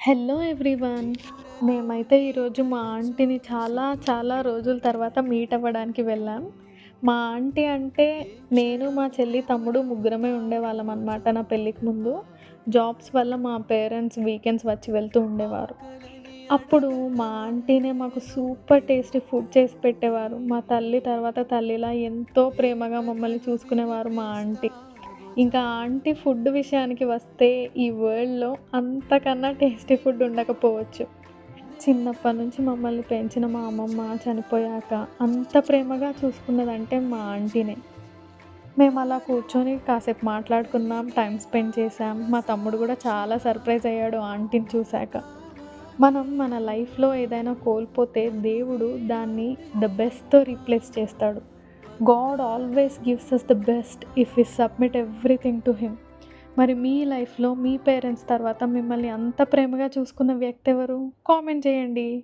Hello everyone. మేమైతే ఈరోజు మా ఆంటీని చాలా చాలా రోజుల తర్వాత మీట్ అవ్వడానికి వెళ్ళాం. మా ఆంటీ అంటే నేను, మా చెల్లి, తమ్ముడు ముగ్గురమే ఉండేవాళ్ళం అనమాట నా పెళ్ళికి ముందు. జాబ్స్ వల్ల మా పేరెంట్స్ వీకెండ్స్ వచ్చి వెళ్తూ ఉండేవారు. అప్పుడు మా ఆంటీనే మాకు సూపర్ టేస్టీ ఫుడ్ చేసి పెట్టేవారు. మా తల్లి తర్వాత తల్లిలా ఎంతో ప్రేమగా మమ్మల్ని చూసుకునేవారు మా ఆంటీ. ఇంకా ఆంటీ ఫుడ్ విషయానికి వస్తే ఈ వరల్డ్‌లో అంతకన్నా టేస్టీ ఫుడ్ ఉండకపోవచ్చు. చిన్నప్పటి నుంచి మమ్మల్ని పెంచిన మా అమ్మమ్మ చనిపోయాక అంత ప్రేమగా చూసుకున్నదంటే మా ఆంటీనే. మేమలా కూర్చొని కాసేపు మాట్లాడుకున్నాం, టైమ్ స్పెండ్ చేశాం. మా తమ్ముడు గూడా చాలా సర్ప్రైజ్ అయ్యాడు ఆంటీని చూసాక. మనం మన లైఫ్‌లో ఏదైనా కోల్పోతే దేవుడు దాన్ని ద బెస్ట్‌తో రీప్లేస్ చేస్తాడు. God always gives us the best if we submit everything to him. మరి మీ లైఫ్‌లో మీ పేరెంట్స్ తర్వాత మిమ్మల్ని అంత ప్రేమగా చూసుకున్న వ్యక్తి ఎవరు? కామెంట్ చేయండి.